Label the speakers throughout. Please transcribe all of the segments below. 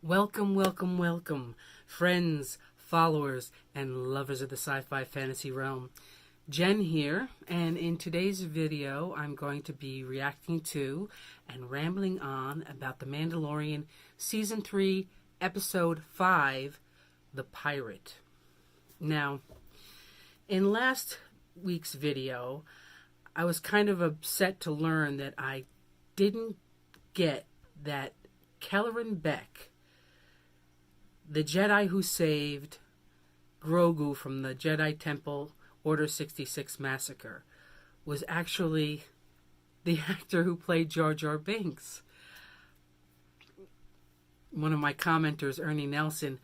Speaker 1: Welcome, welcome, welcome, friends, followers, and lovers of the sci-fi fantasy realm. Jen here, and in today's video, I'm going to be reacting to and rambling on about The Mandalorian Season 3, Episode 5, The Pirate. Now, in last week's video, I was kind of upset to learn that I didn't get that Kelleran Beck, the Jedi who saved Grogu from the Jedi Temple Order 66 massacre, was actually the actor who played Jar Jar Binks. One of my commenters, Ernie Nelson,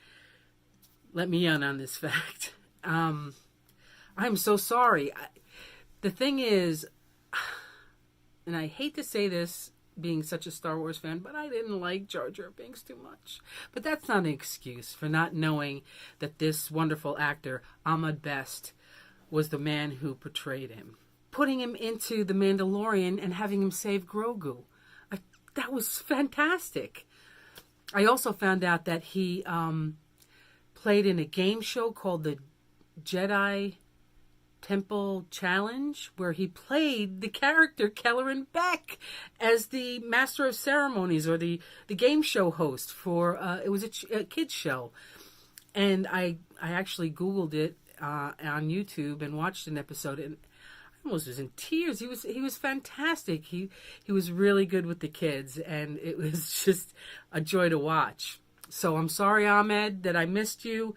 Speaker 1: let me in on this fact. I'm so sorry. The thing is, and I hate to say this, being such a Star Wars fan, but I didn't like Jar Jar Binks too much. But that's not an excuse for not knowing that this wonderful actor, Ahmed Best, was the man who portrayed him. Putting him into The Mandalorian and having him save Grogu. That was fantastic. I also found out that he played in a game show called the Jedi Temple Challenge, where he played the character Kelleran Beck as the Master of Ceremonies, or the game show host for it was a kids show. And I actually Googled it on YouTube and watched an episode, and I almost was in tears. He was fantastic. He was really good with the kids, and it was just a joy to watch. So I'm sorry, Ahmed, that I missed you.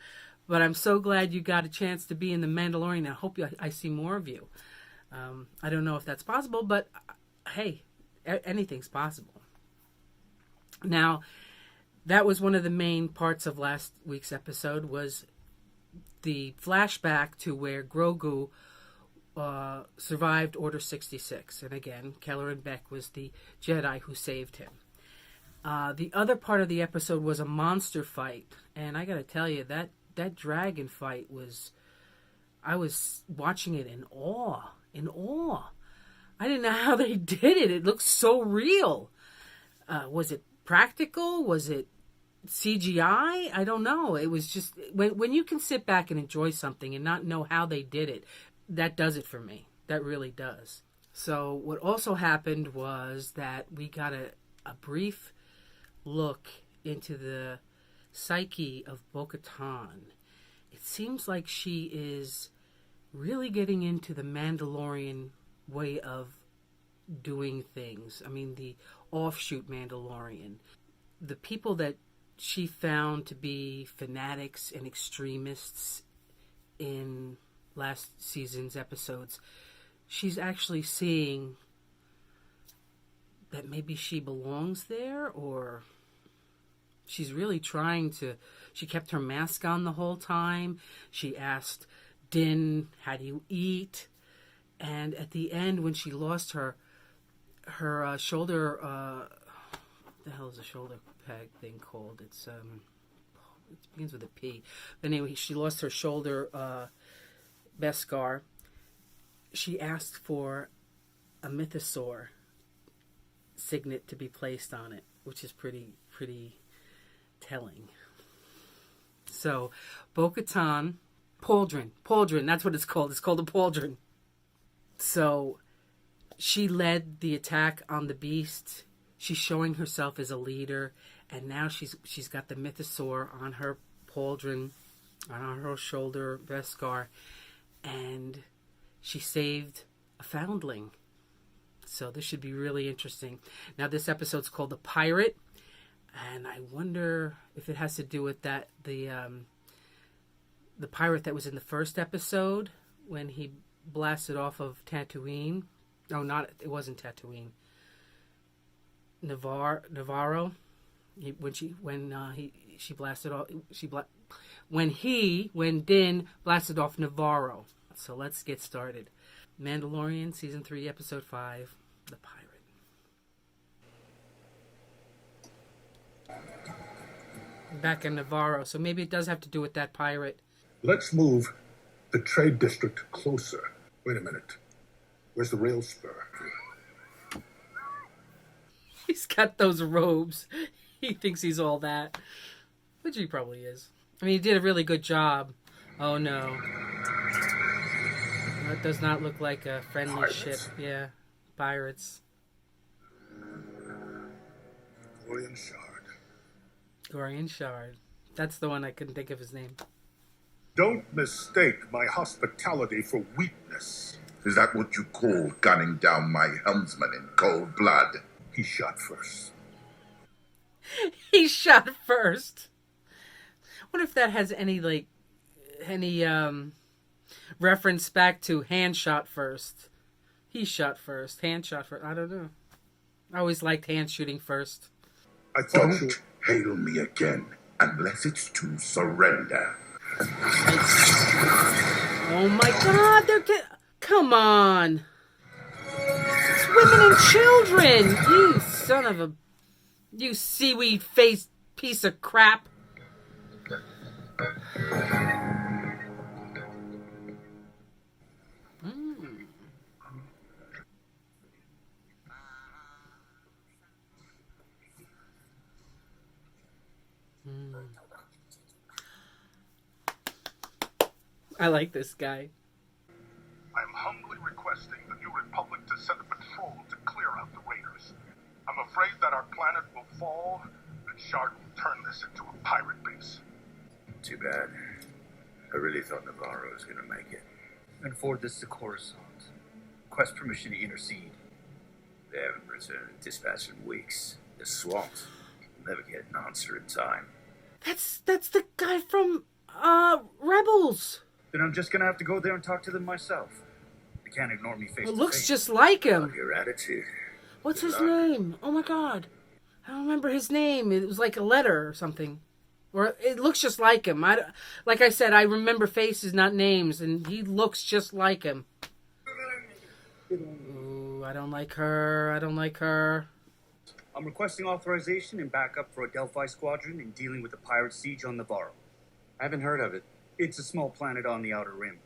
Speaker 1: But I'm so glad you got a chance to be in The Mandalorian. I hope I see more of you. I don't know if that's possible, but hey, anything's possible. Now, that was one of the main parts of last week's episode, was the flashback to where Grogu survived Order 66. And again, Kelleran Beck was the Jedi who saved him. The other part of the episode was a monster fight. And I got to tell you, that dragon fight I was watching it in awe. I didn't know how they did it. It looked so real. Was it practical? Was it CGI? I don't know. It was just, when you can sit back and enjoy something and not know how they did it, that does it for me. That really does. So what also happened was that we got a brief look into the psyche of Bo-Katan. It seems like she is really getting into the Mandalorian way of doing things. I mean, the offshoot Mandalorian. The people that she found to be fanatics and extremists in last season's episodes, she's actually seeing that maybe she belongs there, or she's really trying to. She kept her mask on the whole time. She asked Din, how do you eat? And at the end, when she lost her shoulder, what the hell is a shoulder peg thing called? It begins with a P. But anyway, she lost her shoulder Beskar. She asked for a mythosaur signet to be placed on it, which is pretty telling. So, Bo-Katan, Pauldron, that's what it's called. It's called a Pauldron. So, she led the attack on the beast. She's showing herself as a leader, and now she's got the mythosaur on her Pauldron, on her shoulder, Beskar, and she saved a foundling. So this should be really interesting. Now, this episode's called The Pirate. And I wonder if it has to do with that the pirate that was in the first episode when he blasted off of Tatooine. No, it wasn't Tatooine. Navarro. When Din blasted off Navarro. So let's get started. Mandalorian Season 3, Episode 5, The Pirate. Back in Navarro, so maybe it does have to do with that pirate.
Speaker 2: Let's move the trade district closer. Wait a minute. Where's the rail spur?
Speaker 1: He's got those robes. He thinks he's all that. Which he probably is. I mean, he did a really good job. Oh no. That does not look like a friendly
Speaker 2: Pirates?
Speaker 1: ship. Yeah. Pirates.
Speaker 2: Mandalorian Shard.
Speaker 1: Gorian Shard. That's the one I couldn't think of his name.
Speaker 2: Don't mistake my hospitality for weakness.
Speaker 3: Is that what you call gunning down my helmsman in cold blood?
Speaker 2: He shot first.
Speaker 1: He shot first. What if that has any reference back to hand shot first? He shot first. Hand shot first. I don't know. I always liked hand shooting first.
Speaker 2: I thought you...
Speaker 3: Don't hail me again unless it's to surrender.
Speaker 1: Oh my God! Come on! It's women and children! You son of a... You seaweed-faced piece of crap. I like this guy.
Speaker 2: I am humbly requesting the New Republic to send a patrol to clear out the raiders. I'm afraid that our planet will fall, and Shard will turn this into a pirate base.
Speaker 4: Too bad. I really thought Navarro was gonna make it.
Speaker 5: And forward this to Coruscant. Request permission to intercede.
Speaker 4: They haven't returned dispatch in weeks. They're swamped. Never get an answer in time.
Speaker 1: That's the guy from Rebels.
Speaker 5: Then I'm just gonna have to go there and talk to them myself. They can't ignore me face to face.
Speaker 1: It looks just like him.
Speaker 4: Love your attitude.
Speaker 1: What's
Speaker 4: Good
Speaker 1: his
Speaker 4: luck.
Speaker 1: name? Oh my God. I don't remember his name. It was like a letter or something. Or it looks just like him. Like I said, I remember faces, not names, and he looks just like him. Ooh, I don't like her. I don't like her.
Speaker 5: I'm requesting authorization and backup for a Delphi squadron in dealing with the pirate siege on Navarro.
Speaker 6: I haven't heard of it.
Speaker 5: It's a small planet on the outer rim.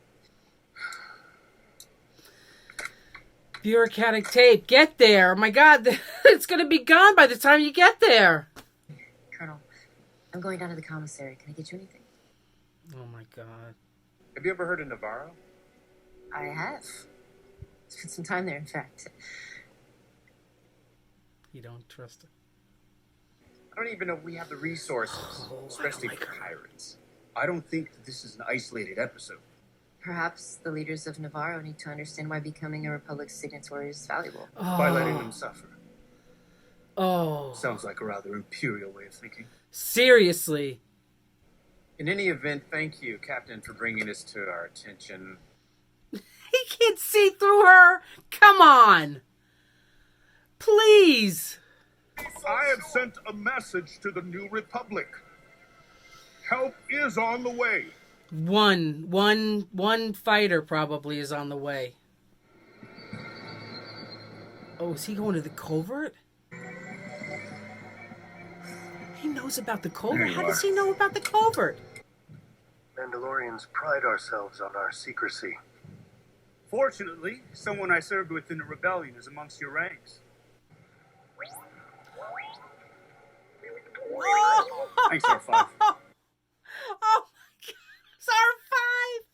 Speaker 1: Bureaucratic tape. Get there. Oh my God. It's going to be gone by the time you get there.
Speaker 7: Colonel, I'm going down to the commissary. Can I get you anything?
Speaker 1: Oh my God.
Speaker 6: Have you ever heard of Navarro?
Speaker 7: I have. Spent some time there, in fact.
Speaker 1: You don't trust her.
Speaker 6: I don't even know if we have the resources, especially
Speaker 1: like
Speaker 6: for
Speaker 1: her.
Speaker 6: pirates.
Speaker 5: I don't think that this is an isolated episode.
Speaker 7: Perhaps the leaders of Navarro need to understand why becoming a Republic signatory is valuable.
Speaker 5: By letting them suffer.
Speaker 1: Oh.
Speaker 5: Sounds like a rather imperial way of thinking.
Speaker 1: Seriously.
Speaker 6: In any event, thank you, Captain, for bringing this to our attention.
Speaker 1: He can't see through her. Come on. Please.
Speaker 2: I have sent a message to the New Republic. Help is on the way.
Speaker 1: One fighter probably is on the way. Oh, is he going to the covert? He knows about the covert? How does he know about the covert?
Speaker 8: Mandalorians pride ourselves on our secrecy.
Speaker 5: Fortunately, someone I served with in the rebellion is amongst your ranks.
Speaker 1: Oh,
Speaker 5: Thanks, R5.
Speaker 1: oh my God. It's R5.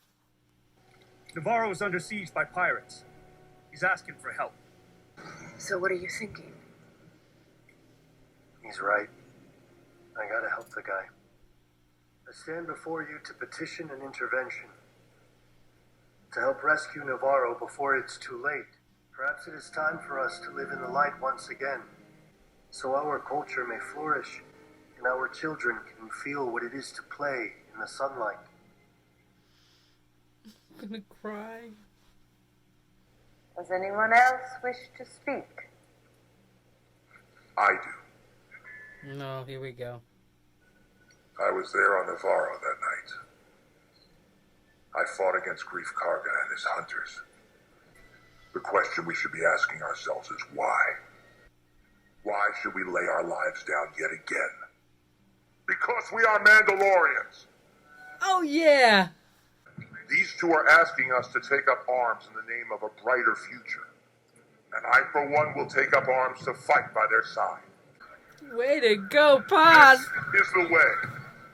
Speaker 5: Navarro is under siege by pirates. He's asking for help.
Speaker 7: So what are you thinking?
Speaker 8: He's right. I gotta help the guy. I stand before you to petition an intervention. To help rescue Navarro before it's too late. Perhaps it is time for us to live in the light once again. So our culture may flourish, and our children can feel what it is to play in the sunlight.
Speaker 1: I'm gonna cry.
Speaker 9: Does anyone else wish to speak?
Speaker 3: I do.
Speaker 1: No, here we go.
Speaker 3: I was there on Navarro that night. I fought against Grief Karga and his hunters. The question we should be asking ourselves is why? Why should we lay our lives down yet again? Because we are Mandalorians.
Speaker 1: Oh, yeah.
Speaker 3: These two are asking us to take up arms in the name of a brighter future. And I, for one, will take up arms to fight by their side.
Speaker 1: Way to go, Paz.
Speaker 3: This is the way.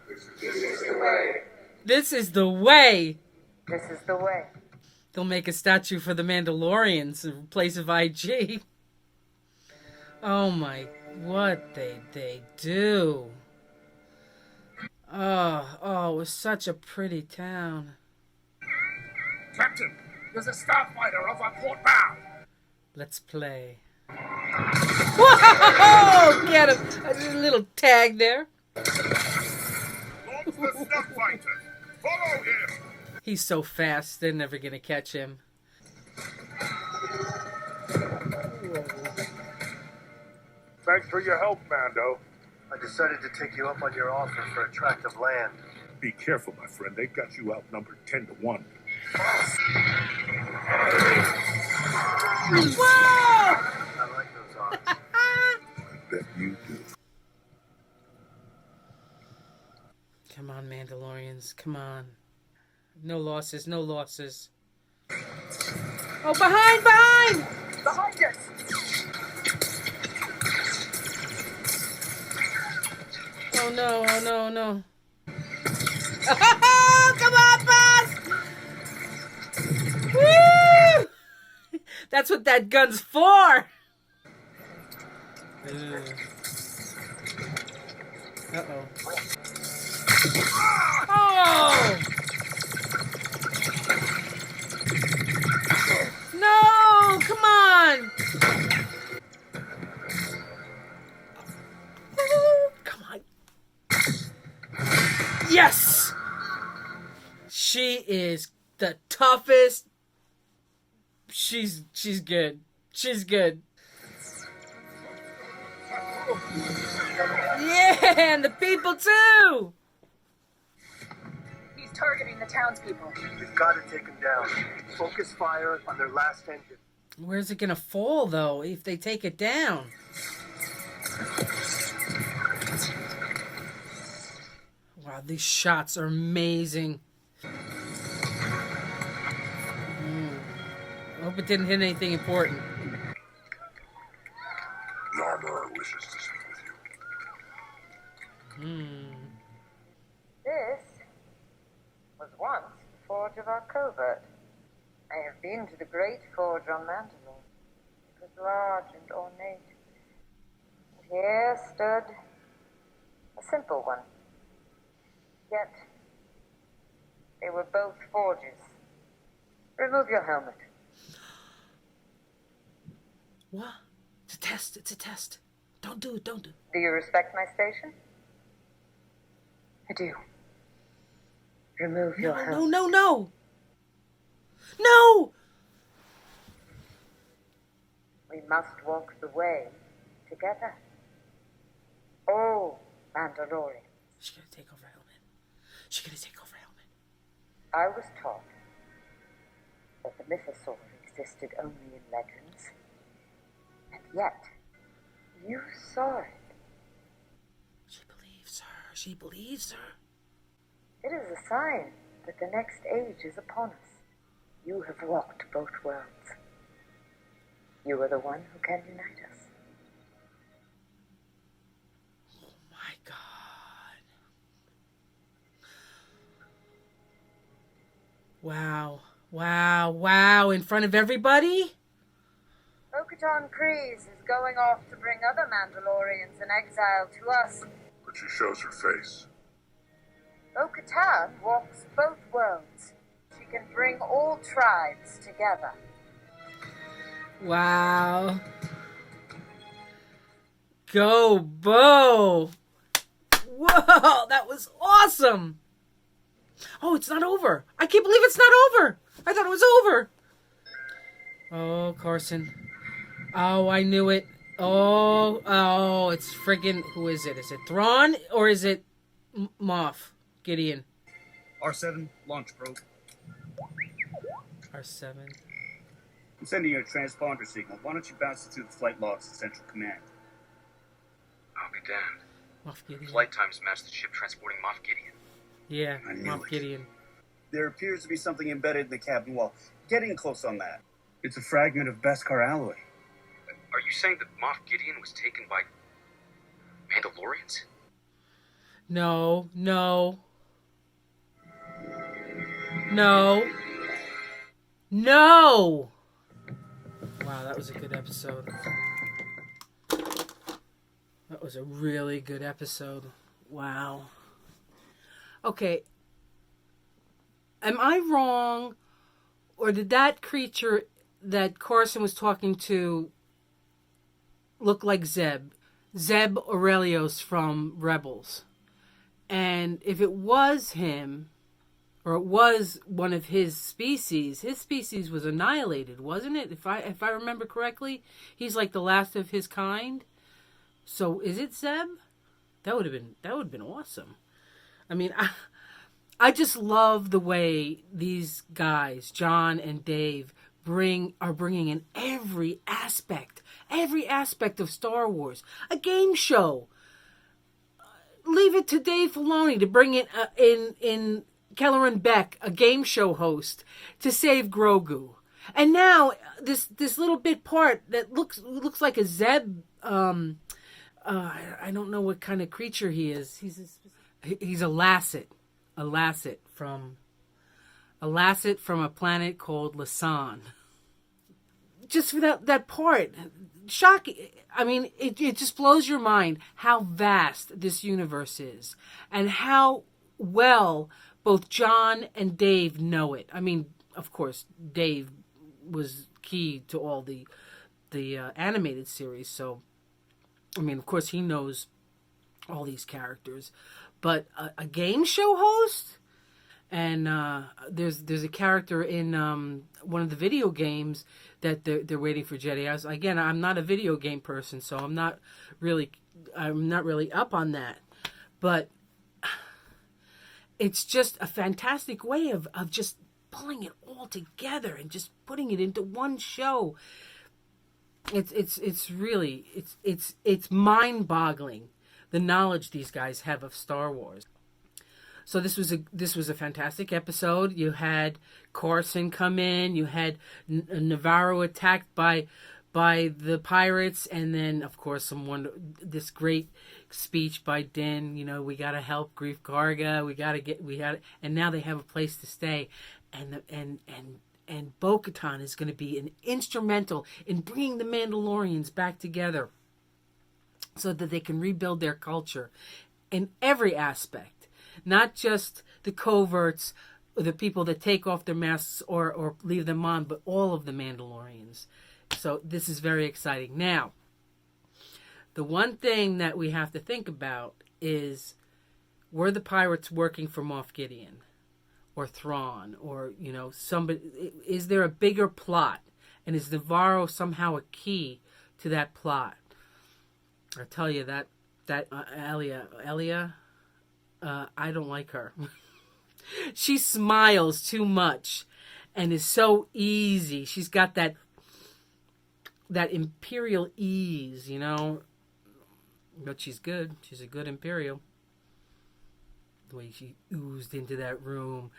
Speaker 1: This is the way.
Speaker 9: This is the way.
Speaker 1: They'll make a statue for the Mandalorians in place of IG. Oh my, what they do. Oh, it was such a pretty town.
Speaker 3: Captain, there's a starfighter off our port bow.
Speaker 1: Let's play. Whoa! Get him! There's a little tag there.
Speaker 3: Launch the starfighter. Follow him.
Speaker 1: He's so fast, they're never gonna catch him.
Speaker 3: Thanks for your help, Mando.
Speaker 8: I decided to take you up on your offer for a tract of land.
Speaker 3: Be careful, my friend. They got you outnumbered 10 to 1.
Speaker 1: Whoa!
Speaker 8: I like those odds.
Speaker 3: I bet you do.
Speaker 1: Come on, Mandalorians, come on. No losses, no losses. Oh, behind!
Speaker 9: Behind us!
Speaker 1: Oh no. Come on, boss! Woo! That's what that gun's for! Uh-oh. Oh! No! Come on! Come on. Yes! She is the toughest. She's good. She's good. Yeah, and the people too!
Speaker 9: He's targeting the townspeople.
Speaker 8: We've got to take them down. Focus fire on their last engine.
Speaker 1: Where's it gonna fall, though, if they take it down? Wow, these shots are amazing. I hope it didn't hit anything important.
Speaker 3: The armorer wishes to speak with you.
Speaker 9: This was once the forge of our covert. I have been to the great forge on Mandalore. It was large and ornate. And here stood a simple one. Yet, they were both forges. Remove your helmet.
Speaker 1: What? It's a test, it's a test. Don't do it.
Speaker 9: Do you respect my station? I do. Remove your helmet.
Speaker 1: No!
Speaker 9: We must walk the way together. Oh, Mandalorian.
Speaker 1: She's gonna take over helmet.
Speaker 9: I was taught that the mythosaur existed only in legends. And yet, you saw it.
Speaker 1: She believes her.
Speaker 9: It is a sign that the next age is upon us. You have walked both worlds. You are the one who can unite us.
Speaker 1: Oh my God. Wow. In front of everybody?
Speaker 9: Bo-Katan Kryze is going off to bring other Mandalorians in exile to us.
Speaker 3: But she shows her face.
Speaker 9: Bo-Katan walks both worlds. She can bring all tribes together.
Speaker 1: Wow. Go, Bo! Whoa, that was awesome! Oh, it's not over. I can't believe it's not over. I thought it was over. Oh, Carson. Oh, I knew it. Oh, it's friggin'... Who is it? Is it Thrawn or is it Moff Gideon?
Speaker 5: R7, launch probe.
Speaker 1: R7.
Speaker 5: I'm sending you a transponder signal. Why don't you bounce it through the flight logs to Central Command?
Speaker 10: I'll be damned.
Speaker 1: Moff Gideon.
Speaker 10: Flight times match the ship transporting Moff Gideon.
Speaker 1: Yeah,
Speaker 5: I knew
Speaker 1: Moff
Speaker 5: it.
Speaker 1: Gideon.
Speaker 5: There appears to be something embedded in the cabin wall. Get in close on that. It's a fragment of Beskar alloy.
Speaker 10: Are you saying that Moff Gideon was taken by Mandalorians?
Speaker 1: No, no, no, no. Wow, that was a good episode. That was a really good episode. Wow. Okay. Am I wrong? Or did that creature that Carson was talking to look like Zeb? Zeb Aurelios from Rebels. And if it was him, or it was one of his species was annihilated, wasn't it? If I remember correctly, he's like the last of his kind. So is it Zeb? That would have been awesome. I mean, I just love the way these guys, John and Dave, are bringing in every aspect of Star Wars. A game show. Leave it to Dave Filoni to bring in Kelleran Beck, a game show host, to save Grogu. And now this little bit part that looks like a Zeb. I don't know what kind of creature he is. He's a Lasset. A Lasset from a planet called Lasan. Just for that part, shocking. I mean, it just blows your mind how vast this universe is and how well both John and Dave know it. I mean, of course, Dave was key to all the animated series, so I mean, of course, he knows all these characters. But a game show host? And there's a character in one of the video games that they're waiting for Jedi. I'm not a video game person, so I'm not really up on that. But it's just a fantastic way of just pulling it all together and just putting it into one show. It's really mind-boggling, the knowledge these guys have of Star Wars. So this was a fantastic episode. You had Carson come in. You had Navarro attacked by the pirates, and then of course this great speech by Din. You know, we got to help Greef Karga. And now they have a place to stay, and Bo-Katan is going to be an instrumental in bringing the Mandalorians back together, so that they can rebuild their culture in every aspect. Not just the coverts, or the people that take off their masks or leave them on, but all of the Mandalorians. So this is very exciting. Now, the one thing that we have to think about is, were the pirates working for Moff Gideon or Thrawn, or somebody? Is there a bigger plot, and is Navarro somehow a key to that plot? I tell you that Elia. I don't like her. She smiles too much and is so easy. She's got that Imperial ease, But she's good. She's a good Imperial. The way she oozed into that room.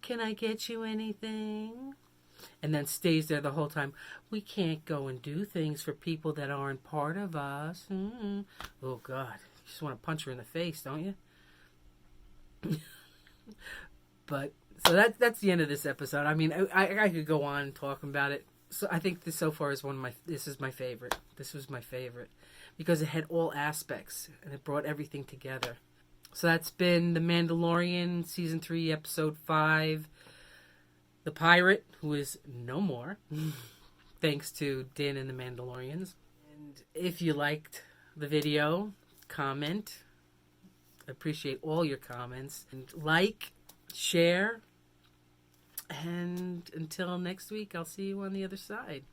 Speaker 1: Can I get you anything? And then stays there the whole time. We can't go and do things for people that aren't part of us. Mm-hmm. Oh, God. You just want to punch her in the face, don't you? But so that's the end of this episode. I mean, I could go on talking about it. So I think this so far is this is my favorite. This was my favorite because it had all aspects and it brought everything together. So that's been The Mandalorian season 3 episode 5. The pirate who is no more, thanks to Din and the Mandalorians. And if you liked the video, comment. I appreciate all your comments. And like, share, and until next week, I'll see you on the other side.